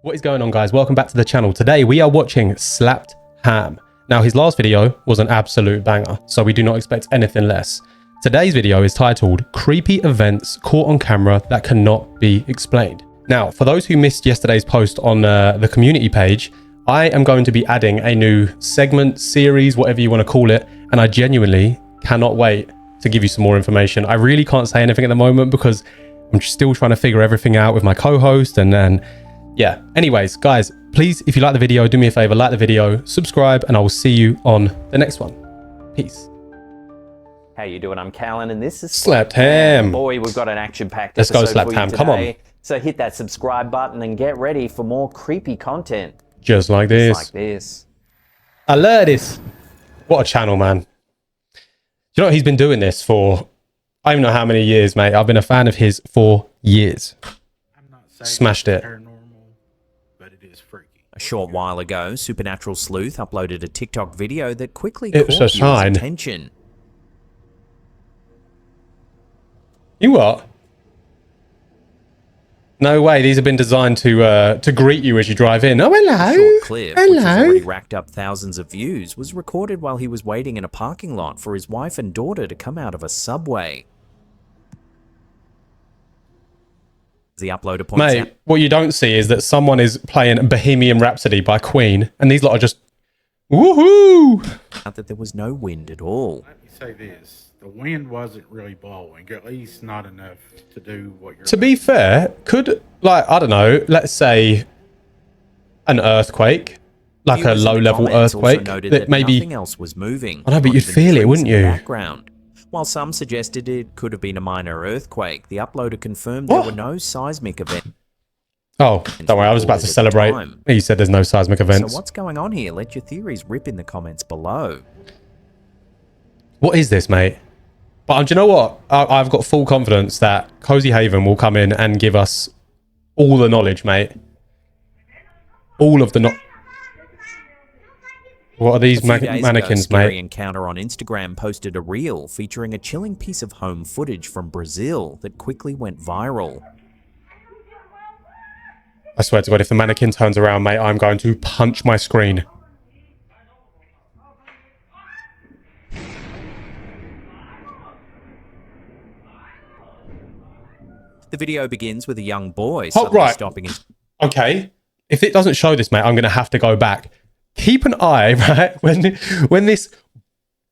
What is going on, guys? Welcome back to the channel. Today we are watching Slapped Ham. Now, his last video was an absolute banger, so we do not expect anything less. Today's video is titled Creepy Events Caught on Camera That Cannot Be Explained. Now, for those who missed yesterday's post on the community page, I am going to be adding a new segment, series, whatever you want to call it, and I genuinely cannot wait to give you some more information. I really can't say anything at the moment because I'm still trying to figure everything out with my co-host, and then yeah. Anyways, guys, please, if you like the video, do me a favor, like the video, subscribe, and I will see you on the next one. Peace. How you doing? I'm Callan, and this is Slapped Ham. Boy, we've got an action-packed Let's episode go, Slapped for you Ham. today. Come on. So hit that subscribe button and get ready for more creepy content. Just like this. Just like this. I love this. What a channel, man. Do you know what? He's been doing this for, I don't know how many years, mate. I've been a fan of his for years. I'm not saying Smashed it. Paranormal, but it is freaky. A short while ago, Supernatural Sleuth uploaded a TikTok video that quickly It's caught a sign. viewers' attention. You what? No way. These have been designed to greet you as you drive in. Oh, hello. The short clip, which has Hello. already racked up thousands of views, was recorded while he was waiting in a parking lot for his wife and daughter to come out of a subway. The uploader points out Mate, what you don't see is that someone is playing Bohemian Rhapsody by Queen, and these lot are just woohoo. that there was no wind at all. Let me say this. The wind wasn't really blowing, at least not enough to do what you're... To be fair, could, like, I don't know, let's say an earthquake, like a Viewers in the low-level comments also earthquake, noted that maybe... nothing else was moving. I know, but not you'd even feel it, trees wouldn't in the you? Background. While some suggested it could have been a minor earthquake, the uploader confirmed there were no seismic events. Oh, don't worry, I was about to celebrate. He said there's no seismic events. So what's going on here? Let your theories rip in the comments below. What is this, mate? But do you know what? I've got full confidence that Cozy Haven will come in and give us all the knowledge, mate. All of the What are these mannequins, Scary mate? Encounter on Instagram posted a reel featuring a chilling piece of home footage from Brazil that quickly went viral. I swear to God, if the mannequin turns around, mate, I'm going to punch my screen. The video begins with a young boy suddenly right. stopping his... Okay, if it doesn't show this, mate, I'm going to have to go back. Keep an eye, right, when this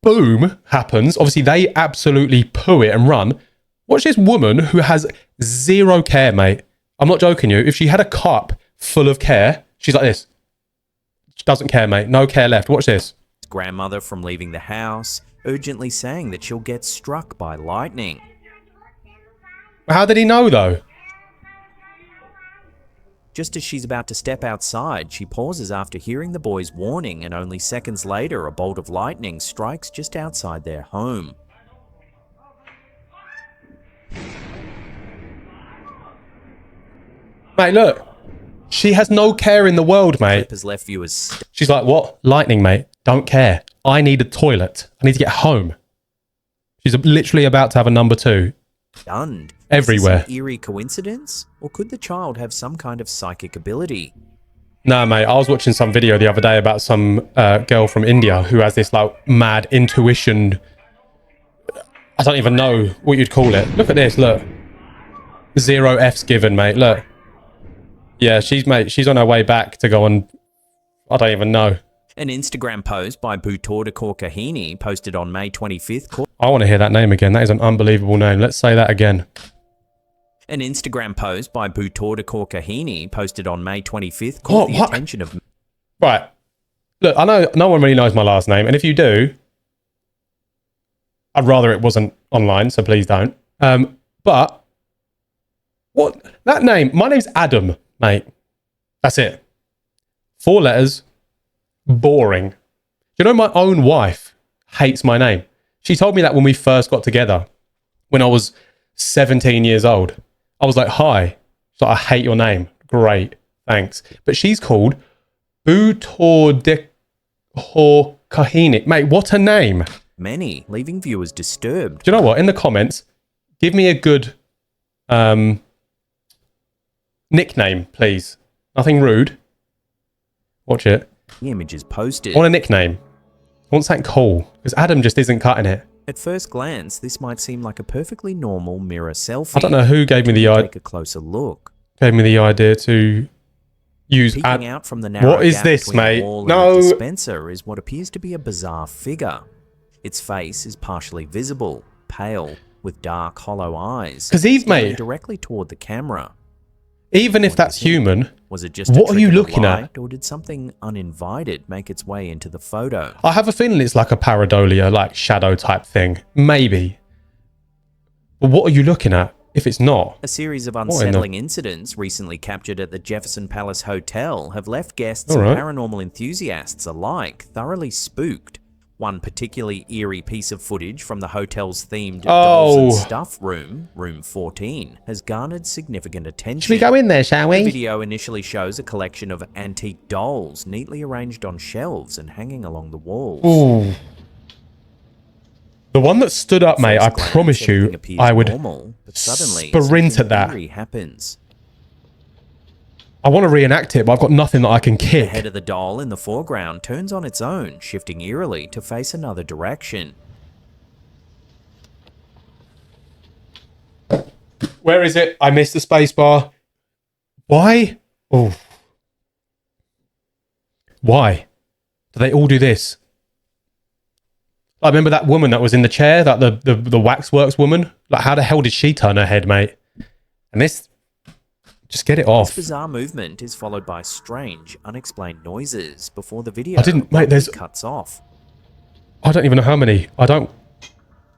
boom happens. Obviously, they absolutely poo it and run. Watch this woman who has zero care, mate. I'm not joking you. If she had a cup full of care, she's like this. She doesn't care, mate. No care left. Watch this. grandmother from leaving the house, urgently saying that she'll get struck by lightning. How did he know, though? Just as she's about to step outside, she pauses after hearing the boy's warning, and only seconds later, a bolt of lightning strikes just outside their home. Mate, look. She has no care in the world, mate. Has left viewers She's like, what? Lightning, mate. Don't care. I need a toilet. I need to get home. She's literally about to have a number 2. stunned. Everywhere. Is this an eerie coincidence? Or could the child have some kind of psychic ability? No, mate. I was watching some video the other day about some girl from India who has this, like, mad intuition. I don't even know what you'd call it. Look at this. Look. 0 F's given, mate. Look. Yeah, she's on her way back to go on. I don't even know. An Instagram post by Butorda Kahini posted on May 25th. I want to hear that name again. That is an unbelievable name. Let's say that again. An Instagram post by Butorda Kahini posted on May 25th caught the attention of... Right. Look, I know no one really knows my last name, and if you do, I'd rather it wasn't online, so please don't. But what that name? My name's Adam, mate. That's it. 4 letters. Boring. You know, my own wife hates my name. She told me that when we first got together, when I was 17 years old. I was like, hi. She's like, I hate your name. Great. Thanks. But she's called Kahini. Mate, what a name. Many, leaving viewers disturbed. Do you know what? In the comments, give me a good nickname, please. Nothing rude. Watch it. The image is posted. I want a nickname. I want something cool. Because Adam just isn't cutting it. At first glance, this might seem like a perfectly normal mirror selfie. I don't know who gave me the Take a closer look. idea to use Peeking out from the narrow What is gap this, between mate? the wall and No. the dispenser is what appears to be a bizarre figure. Its face is partially visible, pale, with dark, hollow eyes. 'Cause Eve, staring mate. directly toward the camera. Even if that's human, Was it just what a are trick you of the looking at? light, or did something uninvited make its way into the photo? I have a feeling it's like a pareidolia, like shadow type thing. Maybe. But what are you looking at if it's not? A series of in the- unsettling incidents recently captured at the Jefferson Palace Hotel have left guests All and right. paranormal enthusiasts alike thoroughly spooked. One particularly eerie piece of footage from the hotel's themed dolls and stuff room, room 14, has garnered significant attention. Should we go in there, shall The we? video initially shows a collection of antique dolls neatly arranged on shelves and hanging along the walls. Ooh. The one that stood up, mate, I First glance, promise you, everything appears I would normal, but suddenly sprint something at that. eerie happens. I want to reenact it, but I've got nothing that I can The kick. head of the doll in the foreground turns on its own, shifting eerily to face another direction. Where is it? I missed the space bar. Why? Oh. Why? Do they all do this? I remember that woman that was in the chair, that the waxworks woman. Like, how the hell did she turn her head, mate? And this, just get it This off. bizarre movement is followed by strange, unexplained noises before the video I didn't, mate, there's, cuts off. I don't even know how many. I don't.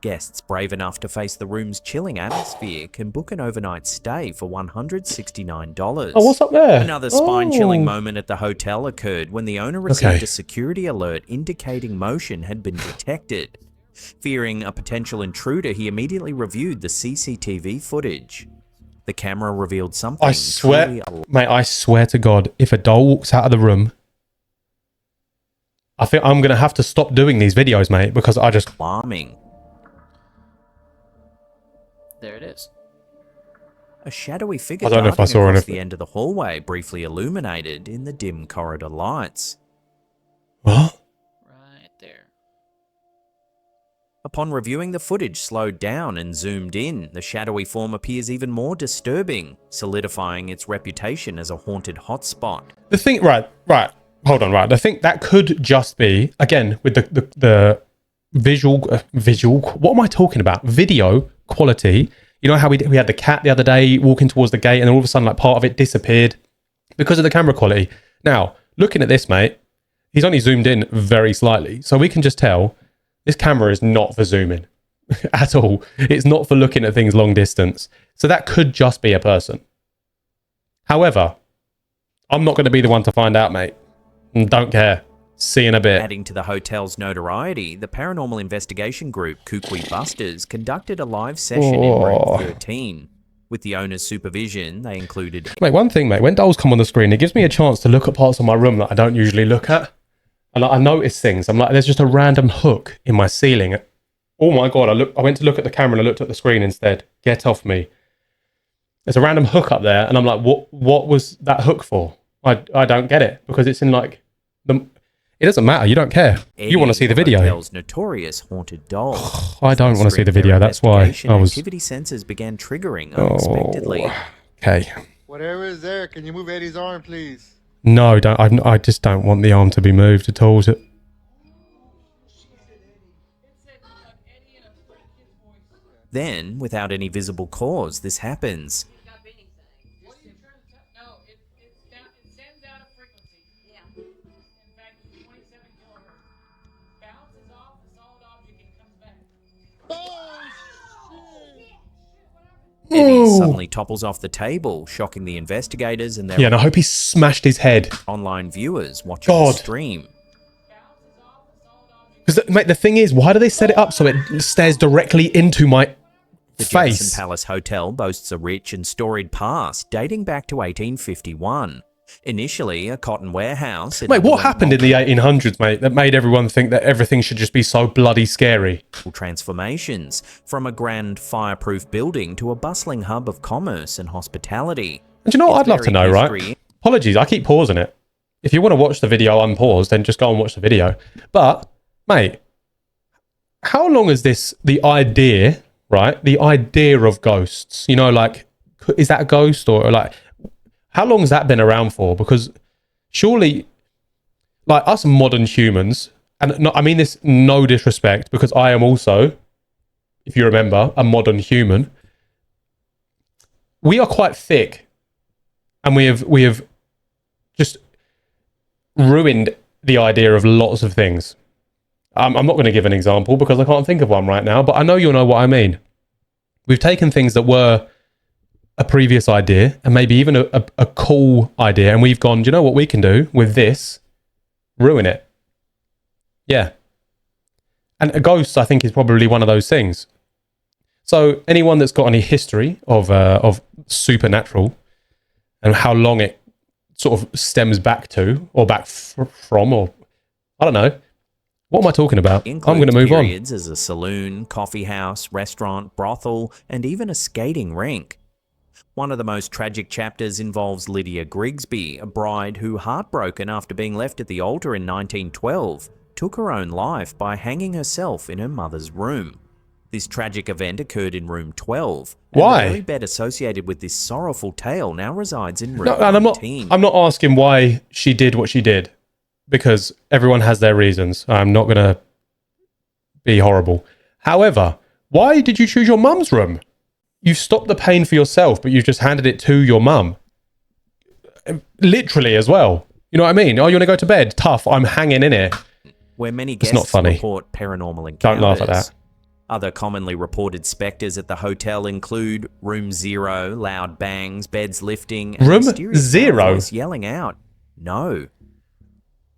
Guests brave enough to face the room's chilling atmosphere can book an overnight stay for $169. Oh, what's up there? Another spine-chilling Oh. moment at the hotel occurred when the owner received Okay. a security alert indicating motion had been detected. Fearing a potential intruder, he immediately reviewed the CCTV footage. The camera revealed something I swear, truly mate, I swear to God, if a doll walks out of the room, I think I'm going to have to stop doing these videos, mate, because I just... alarming. There it is. A shadowy figure I don't know if I darting saw across anything. the end of the hallway briefly illuminated in the dim corridor lights. What? Right there. Upon reviewing the footage slowed down and zoomed in, the shadowy form appears even more disturbing, solidifying its reputation as a haunted hotspot. The thing, right, hold on, right. The thing that could just be, again, with the visual, what am I talking about? Video quality. You know how we had the cat the other day walking towards the gate and then all of a sudden, like, part of it disappeared because of the camera quality. Now, looking at this, mate, he's only zoomed in very slightly. So we can just tell this camera is not for zooming at all. It's not for looking at things long distance. So that could just be a person. However, I'm not going to be the one to find out, mate. Don't care. See you in a bit. Adding to the hotel's notoriety, the paranormal investigation group CREEPIEST conducted a live session in room 13. With the owner's supervision, they included... Mate, one thing, mate. When dolls come on the screen, it gives me a chance to look at parts of my room that I don't usually look at. And I notice things. I'm like, there's just a random hook in my ceiling. Oh my God, I went to look at the camera and I looked at the screen instead. Get off me. There's a random hook up there. And I'm like, what was that hook for? I don't get it. Because it's in like... It doesn't matter. You don't care. You want to see the video. Hotel's notorious haunted doll. I don't want to see the video. That's why I was... Activity sensors began triggering unexpectedly. Oh, okay. Whatever is there, can you move Eddie's arm, please? No, don't. I just don't want the arm to be moved at all. Then, without any visible cause, this happens. Eddie suddenly topples off the table, shocking the investigators and their Yeah, and I hope he smashed his head. online viewers watching the God. stream. Because, mate, the thing is, why do they set it up so it stares directly into my The face? Jefferson Palace Hotel boasts a rich and storied past dating back to 1851. Initially a cotton warehouse. Mate, what happened in the 1800s, mate, that made everyone think that everything should just be so bloody scary? Transformations, from a grand fireproof building to a bustling hub of commerce and hospitality. And do you know what Its I'd love to very know, history- right? Apologies, I keep pausing it. If you want to watch the video unpaused, then just go and watch the video. But, mate, how long is this, the idea, right? The idea of ghosts, you know, like, is that a ghost or like, how long has that been around for? Because surely, like us modern humans, and no, I mean this no disrespect, because I am also, if you remember, a modern human. We are quite thick, and we have just ruined the idea of lots of things. I'm not going to give an example because I can't think of one right now, but I know you'll know what I mean. We've taken things that were a previous idea and maybe even a cool idea, and we've gone, do you know what we can do with this? Ruin it. Yeah. And a ghost, I think, is probably one of those things. So anyone that's got any history of supernatural and how long it sort of stems back to or back from, or I don't know. What am I talking about? I'm going to move on. Periods as a saloon, coffee house, restaurant, brothel, and even a skating rink. One of the most tragic chapters involves Lydia Grigsby, a bride who, heartbroken after being left at the altar in 1912, took her own life by hanging herself in her mother's room. This tragic event occurred in room 12. And why? The very bed associated with this sorrowful tale now resides in room No, and 19. I'm not asking why she did what she did, because everyone has their reasons. I'm not going to be horrible. However, why did you choose your mum's room? You stopped the pain for yourself, but you just handed it to your mum. Literally as well. You know what I mean? Oh, you want to go to bed? Tough. I'm hanging in here. Where many It's not guests funny. report paranormal encounters. Don't laugh at that. Other commonly reported spectres at the hotel include room 0, loud bangs, beds lifting, and Room mysterious 0? voice yelling out, "No."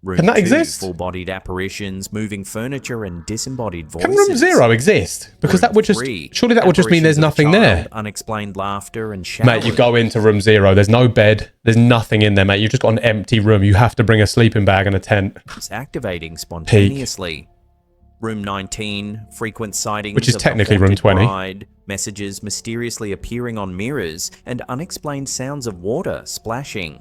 Room Can that 2, exist? full-bodied apparitions, moving furniture, and disembodied voices. Can room 0 exist? Because that would just, 3, surely that would just mean there's apparitions of a nothing there. child, unexplained laughter and showers. Mate, you go into room 0, there's no bed, there's nothing in there, mate. You've just got an empty room. You have to bring a sleeping bag and a tent. It's activating spontaneously. Room 19, frequent sightings Which is of the technically room haunted 20. bride, messages mysteriously appearing on mirrors, and unexplained sounds of water splashing.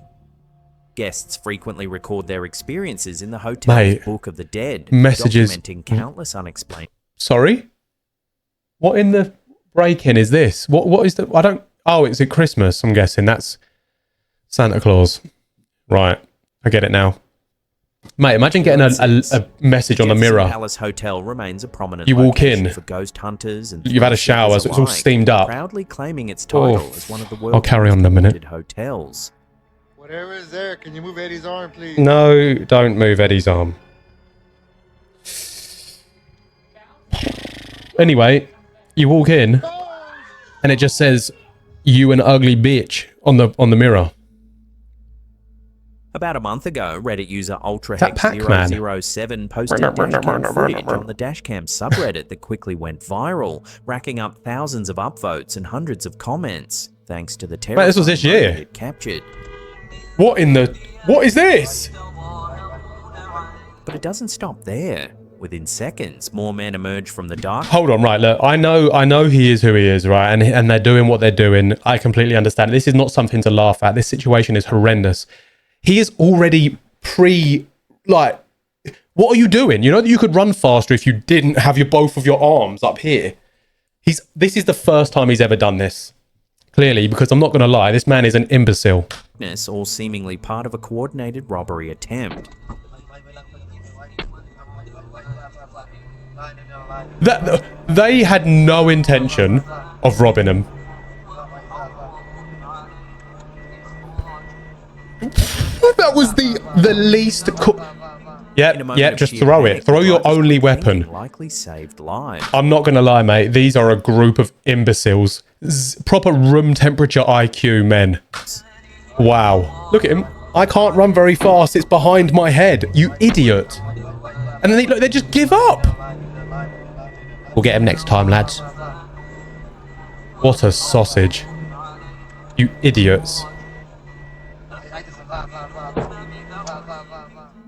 Guests frequently record their experiences in the hotel's Mate, Book of the Dead, messages- documenting countless unexplained. Sorry? What in the break-in is this? What is the... I don't... Oh, it's at Christmas, I'm guessing. That's Santa Claus. Right. I get it now. Mate, imagine getting a message on the Jefferson mirror. Palace Hotel remains a prominent You walk location in, for ghost hunters and you've had a shower, so it's all alike, steamed up. proudly claiming its title Oh, as one of the I'll world's carry on in a most minute. haunted hotels. Whatever is there, can you move Eddie's arm, please? No, don't move Eddie's arm. Anyway, you walk in, and it just says, "You an ugly bitch" on the mirror. About a month ago, Reddit user That Pac-Man. UltraHex007 posted dashcam footage on the dashcam subreddit that quickly went viral, racking up thousands of upvotes and hundreds of comments, thanks to the terrifying this was this year. moment it captured. What in the... What is this? But it doesn't stop there. Within seconds, more men emerge from the dark. Hold on, right, look, I know he is who he is, right, and they're doing what they're doing. I completely understand. This is not something to laugh at. This situation is horrendous. He is already what are you doing? You know that you could run faster if you didn't have both of your arms up here. This is the first time he's ever done this. Clearly, because I'm not going to lie, this man is an imbecile. All seemingly part of a coordinated robbery attempt. They had no intention of robbing him. That was the least... Yep, just throw it. Throw your only weapon. Likely saved lives. I'm not going to lie, mate. These are a group of imbeciles. Proper room temperature IQ men. Wow. Look at him. I can't run very fast. It's behind my head. You idiot. And then they just give up. We'll get him next time, lads. What a sausage. You idiots.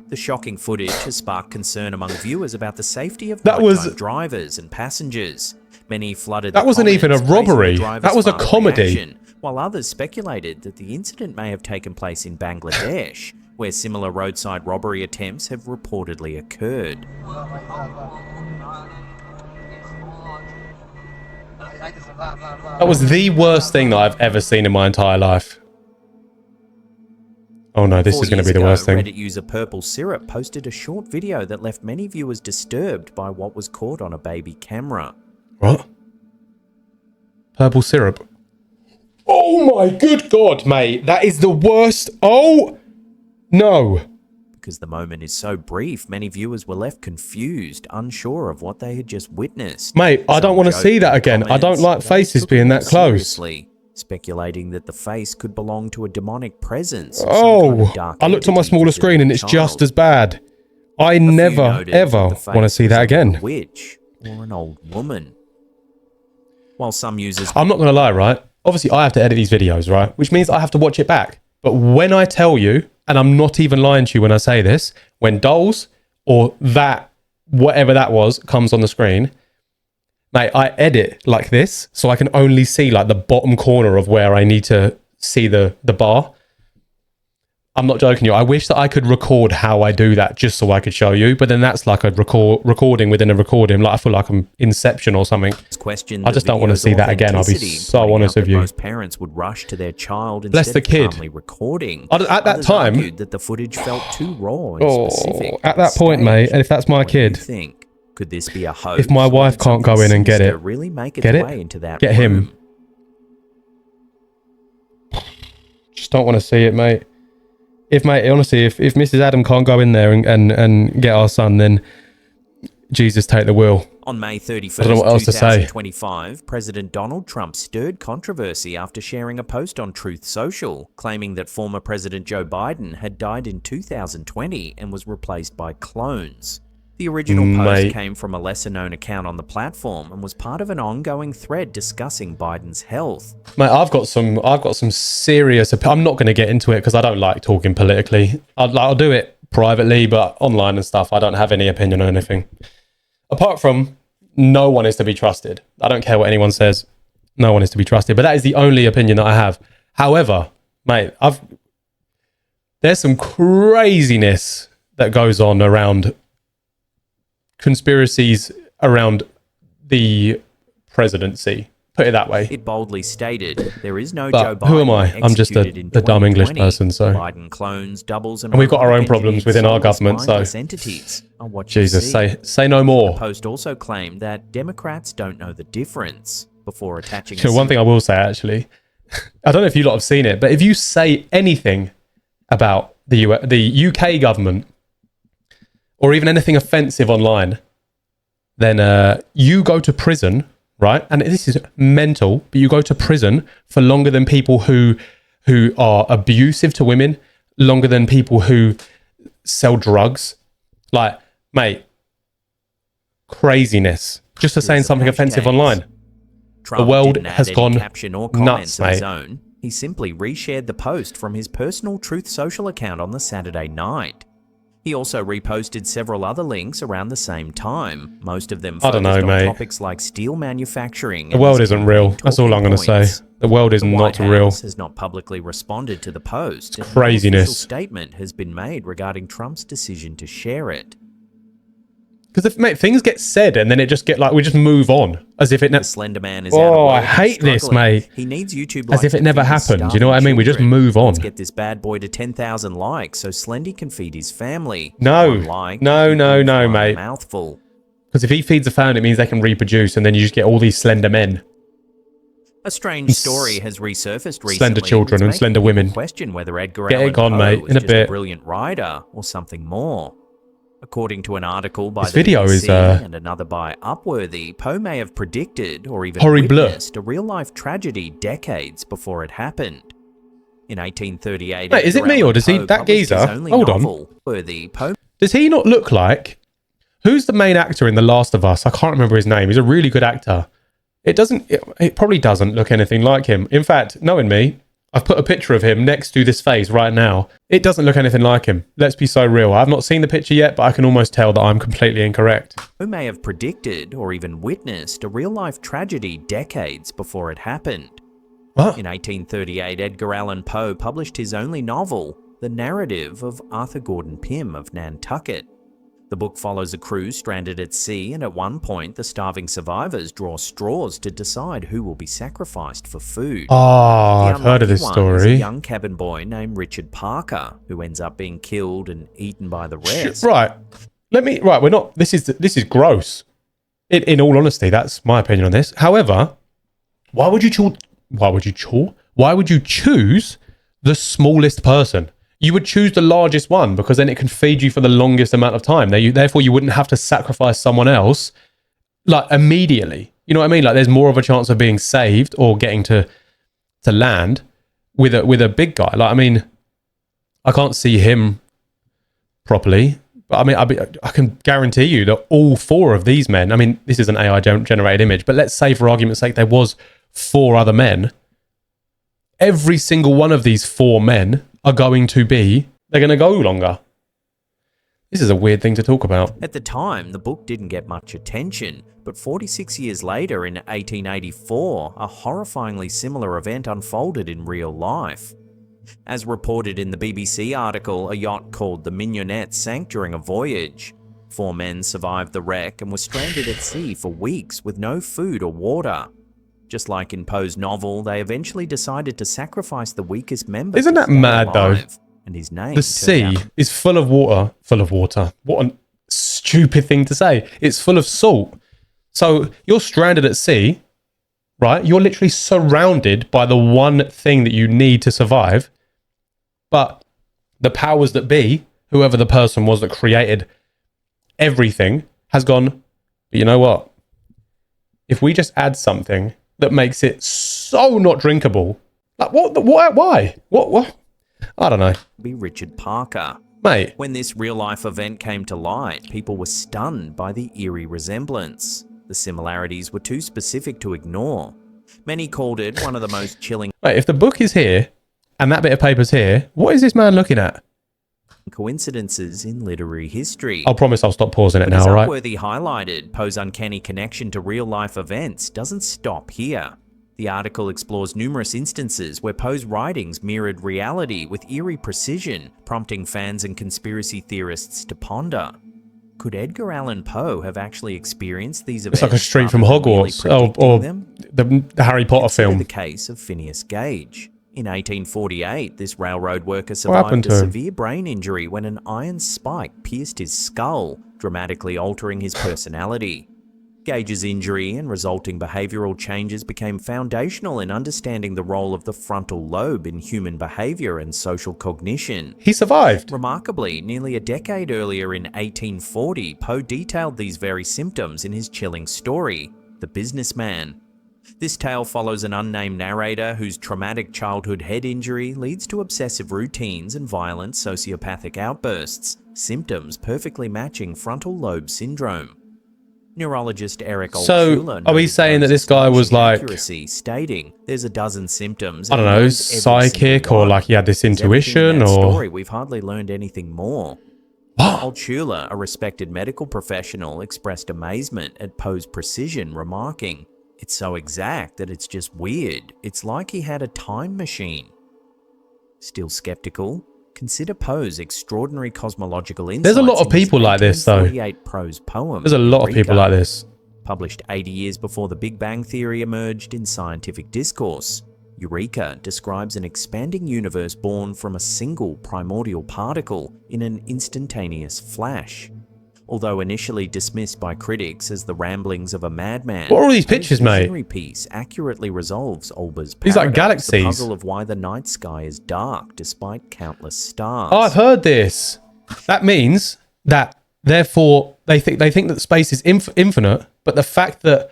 The shocking footage has sparked concern among viewers about the safety of That was- nighttime drivers and passengers. Many flooded. That the wasn't even a comments, praising the robbery. driver's That was a father comedy. reaction, while others speculated that the incident may have taken place in Bangladesh, where similar roadside robbery attempts have reportedly occurred. That was the worst thing that I've ever seen in my entire life. Oh no, this 4 is going to years be the ago, worst thing. Reddit user Purple Syrup posted a short video that left many viewers disturbed by what was caught on a baby camera. What? Purple syrup. Oh my good God, mate. That is the worst. Oh, no. Because the moment is so brief, many viewers were left confused, unsure of what they had just witnessed. Mate, I don't want to see that again. I don't like faces being that close. Seriously, speculating that the face could belong to a demonic presence. Or some Oh, kind of dark I looked on my entity smaller visiting screen and the it's child. just as bad. I A few never, noted ever that the want to face see that was either again. a witch or an old woman. While some users I'm not going to lie, right? Obviously, I have to edit these videos, right? Which means I have to watch it back. But when I tell you, and I'm not even lying to you when I say this, when dolls or that, whatever that was, comes on the screen, mate, I edit like this so I can only see like the bottom corner of where I need to see the bar. I'm not joking you. I wish that I could record how I do that just so I could show you. But then that's like a recording within a recording. Like I feel like I'm Inception or something. questioned I just don't want to see that again. I'll be so honest with you. Most parents would rush to their child Bless instead the of kid. calmly recording. At that Others time- argued that the footage felt too raw and Oh, specific. at that point, mate, and if that's my What do you kid, think? Could this be a hoax? if my or wife did can't go something in and get sinister it, really make its get it? way into that Get him. room? just don't want to see it, mate. If Mrs. Adam can't go in there and get our son, then Jesus take the wheel. On May 31st, I don't know what else to say. 2025, President Donald Trump stirred controversy after sharing a post on Truth Social, claiming that former President Joe Biden had died in 2020 and was replaced by clones. The original post Mate. came from a lesser-known account on the platform and was part of an ongoing thread discussing Biden's health. Mate, I've got some serious. I'm not going to get into it because I don't like talking politically. I'll do it privately, but online and stuff, I don't have any opinion on anything. Apart from, no one is to be trusted. I don't care what anyone says. No one is to be trusted. But that is the only opinion that I have. However, mate, there's some craziness that goes on around conspiracies around the presidency. Put it that way. It boldly stated, there is no But Joe Biden who am I? I'm just executed in the dumb English 2020. person, so. Biden clones, doubles, And we've got our own robotic problems engineered within our soulless government, so- mindless entities are what you Jesus, see. say no The more. post also claimed that Democrats don't know the difference before attaching. So one thing I will say, actually, I don't know if you lot have seen it, but if you say anything about the UK government or even anything offensive online, then you go to prison, right? And this is mental, but you go to prison for longer than people who are abusive to women, longer than people who sell drugs. Like, mate, craziness. Just for saying something offensive online. Trump The world didn't add has any gone caption or comments nuts, of his mate. own. He simply reshared the post from his personal Truth Social account on the Saturday night. He also reposted several other links around the same time, most of them I don't focused know, on mate. topics like steel manufacturing. The and world his isn't real. campaign That's all I'm talking going to say. points. The world is The not White real. House has not publicly responded to the post. and no Craziness. official statement has been made regarding Trump's decision to share it. Because mate, things get said and then it just we just move on as if it The never. Slender Man is Oh, out of I work and hate this, struggling. mate. He needs YouTube As if it never happened. Do you know what I mean? We just move on. Let's get this bad boy to 10,000 likes so Slendy can feed his family. No. One like, No, you no, can no, fly a mate. Mouthful. Because if he feeds a family, it means they can reproduce, and then you just get all these slender men. A strange story has resurfaced recently. Slender children that's and making slender people women. question whether Edgar Get it Allan gone, Poe mate, was in a just bit. brilliant writer or something more. According to an article by This the video BBC is, and another by Upworthy, Poe may have predicted or even Horrible. witnessed a real-life tragedy decades before it happened. In 1838, Wait, is it Edgar me or Allan does he- Poe that published his geezer? only Hold on. novel, Worthy. Poe Does he not look like? Who's the main actor in The Last of Us? I can't remember his name. He's a really good actor. It probably doesn't look anything like him. In fact, knowing me, I've put a picture of him next to this face right now. It doesn't look anything like him. Let's be so real. I've not seen the picture yet, but I can almost tell that I'm completely incorrect. may have predicted or even witnessed a real-life tragedy decades before it happened. What? In 1838, Edgar Allan Poe published his only novel, The Narrative of Arthur Gordon Pym of Nantucket. The book follows a crew stranded at sea, and at one point, the starving survivors draw straws to decide who will be sacrificed for food. Oh, The I've heard of this unlucky one is a story. young cabin boy named Richard Parker, who ends up being killed and eaten by the rest. Right. We're not, this is gross. In all honesty, that's my opinion on this. However, why would you choose the smallest person? You would choose the largest one because then it can feed you for the longest amount of time. Therefore, you wouldn't have to sacrifice someone else like immediately. You know what I mean? Like there's more of a chance of being saved or getting to land with a big guy. Like, I mean, I can't see him properly, but I mean, I can guarantee you that all four of these men, I mean, this is an AI generated image, but let's say for argument's sake, there was 4 other men. Every single one of these 4 men are going to go longer. This is a weird thing to talk about. At the time, the book didn't get much attention, but 46 years later, in 1884, a horrifyingly similar event unfolded in real life. As reported in the BBC article, a yacht called the Mignonette sank during a voyage. 4 men survived the wreck and were stranded at sea for weeks with no food or water. Just like in Poe's novel, they eventually decided to sacrifice the weakest member. Isn't that mad though? And his name The sea is full of water. What a stupid thing to say. It's full of salt. So you're stranded at sea, right? You're literally surrounded by the one thing that you need to survive. But the powers that be, whoever the person was that created everything, has gone, but you know what? If we just add something that makes it so not drinkable, like why? What? I don't know. be Richard Parker. Mate. When this real-life event came to light, people were stunned by the eerie resemblance. The similarities were too specific to ignore. Many called it one of the most chilling Mate, if the book is here and that bit of paper's here, what is this man looking at? coincidences in literary history. I'll promise I'll stop pausing it But as now, right? Upworthy highlighted, Poe's uncanny connection to real-life events doesn't stop here. The article explores numerous instances where Poe's writings mirrored reality with eerie precision, prompting fans and conspiracy theorists to ponder. Could Edgar Allan Poe have actually experienced these events? It's like a street from rather than merely Hogwarts predicting or them? the Harry Potter Consider film. the case of Phineas Gage. In 1848, this railroad worker happened survived a to him? severe brain injury when an iron spike pierced his skull, dramatically altering his personality. Gage's injury and resulting behavioral changes became foundational in understanding the role of the frontal lobe in human behavior and social cognition. He survived. Remarkably, nearly a decade earlier in 1840, Poe detailed these very symptoms in his chilling story, The Businessman. This tale follows an unnamed narrator whose traumatic childhood head injury leads to obsessive routines and violent sociopathic outbursts, symptoms perfectly matching frontal lobe syndrome. Neurologist Eric So, Altshuler are we noted saying that Poe's this guy was astonishing like, accuracy, stating there's a dozen symptoms. I don't and know, knows every psychic single or one. like he had this There's everything in intuition that or... story, we've hardly learned anything more. What? Altshuler, a respected medical professional, expressed amazement at Poe's precision, remarking, "It's so exact that it's just weird. It's like he had a time machine." Still skeptical? Consider Poe's extraordinary cosmological insights. There's a lot of in his people like this, though. 1848 prose poem, There's a lot of people Eureka, like this. published 80 years before the Big Bang Theory emerged in scientific discourse. Eureka describes an expanding universe born from a single primordial particle in an instantaneous flash. Although initially dismissed by critics as the ramblings of a madman, What are all these Poe's pictures, mate? visionary piece accurately resolves Olber's These like paradox, galaxies. the puzzle of why the night sky is dark despite countless stars. Oh, I've heard this. That means that, therefore, they think that space is infinite, but the fact that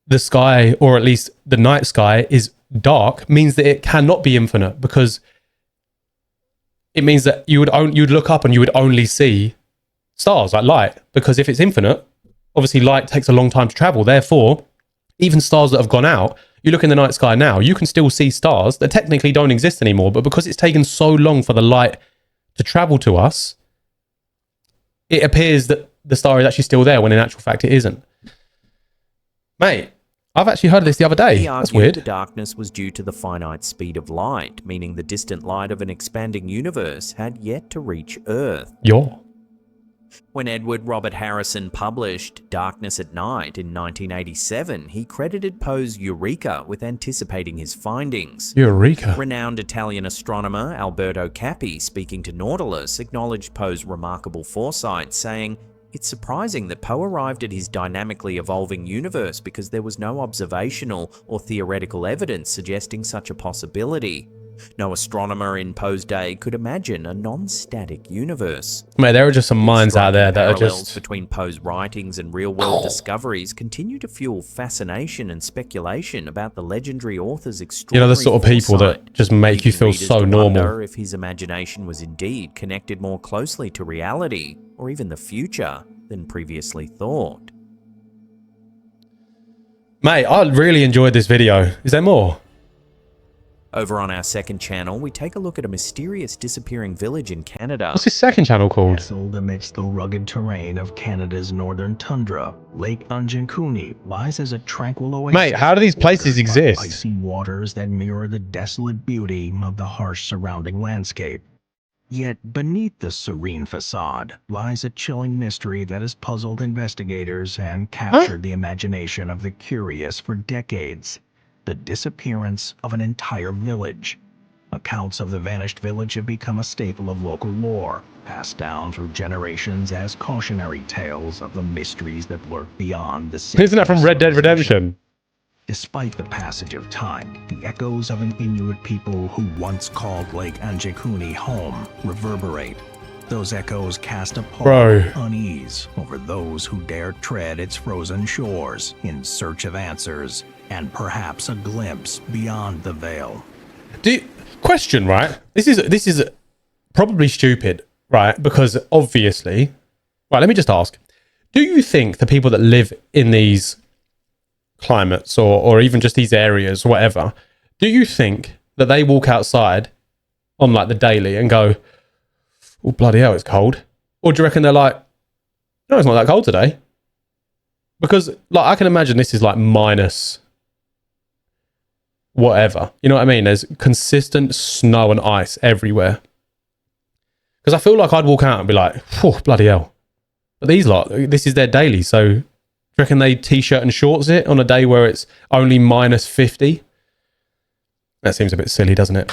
the sky, or at least the night sky, is dark means that it cannot be infinite, because it means that you'd look up and you would only see stars, like light, because if it's infinite, obviously light takes a long time to travel. Therefore, even stars that have gone out, you look in the night sky now, you can still see stars that technically don't exist anymore, but because it's taken so long for the light to travel to us, it appears that the star is actually still there when in actual fact it isn't. Mate, I've actually heard of this the other day. He That's argued the weird. darkness was due to the finite speed of light, meaning the distant light of an expanding universe had yet to reach Earth. When Edward Robert Harrison published Darkness at Night in 1987, he credited Poe's Eureka with anticipating his findings. Eureka. Renowned Italian astronomer Alberto Cappi, speaking to Nautilus, acknowledged Poe's remarkable foresight, saying, "It's surprising that Poe arrived at his dynamically evolving universe because there was no observational or theoretical evidence suggesting such a possibility. No astronomer in Poe's day could imagine a non-static universe." Mate, there are just some minds out there that are Parallels just... between Poe's writings and real-world discoveries continue to fuel fascination and speculation about the legendary author's You extraordinary know, the sort of people foresight, that just make you leading feel readers so to normal. wonder if his imagination was indeed connected more closely to reality, or even the future, than previously thought. Mate, I really enjoyed this video. Is there more? Over on our second channel, we take a look at a mysterious disappearing village in Canada. What's his second channel called? Nestled amidst the rugged terrain of Canada's northern tundra, Lake Anjikuni lies as a tranquil oasis. Mate, how do these places filtered by exist? Icy waters that mirror the desolate beauty of the harsh surrounding landscape. Yet beneath the serene facade lies a chilling mystery that has puzzled investigators and captured the imagination of the curious for decades. The disappearance of an entire village. Accounts of the vanished village have become a staple of local lore, passed down through generations as cautionary tales of the mysteries that lurk beyond the city. Isn't that from Red Dead Redemption? Despite the passage of time, the echoes of an Inuit people who once called Lake Anjikuni home reverberate. Those echoes cast a pall of unease over those who dare tread its frozen shores in search of answers and perhaps a glimpse beyond the veil. Question, right? This is probably stupid, right? Because obviously, right, let me just ask. Do you think the people that live in these climates or even just these areas, whatever, do you think that they walk outside on like the daily and go, "Oh, bloody hell, it's cold"? Or do you reckon they're like, "No, it's not that cold today"? Because like I can imagine this is like minus whatever, you know what I mean? There's consistent snow and ice everywhere. Because I feel like I'd walk out and be like, "Oh, bloody hell." But these lot, this is their daily, so do you reckon they t-shirt and shorts it on a day where it's only minus 50? That seems a bit silly, doesn't it?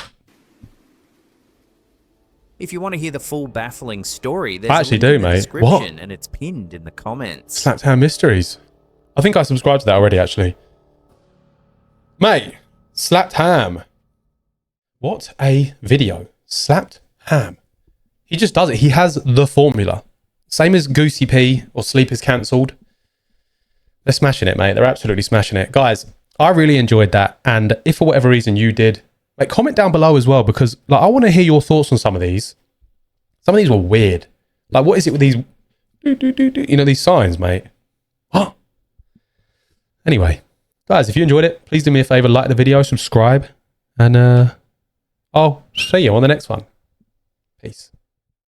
If you want to hear the full baffling story, there's I actually a link do, in the mate. description What? and it's pinned in the comments. Slapped Ham Mysteries. I think I subscribed to that already, actually. Mate, Slapped Ham. What a video. Slapped Ham. He just does it. He has the formula. Same as Goosey P or Sleep is Cancelled. They're smashing it, mate. They're absolutely smashing it. Guys, I really enjoyed that. And if for whatever reason you did, like, comment down below as well, because like I want to hear your thoughts on some of these. Some of these were weird. Like, what is it with these, you know, these signs, mate? Huh? Anyway, guys, if you enjoyed it, please do me a favor, like the video, subscribe, and I'll see you on the next one. Peace.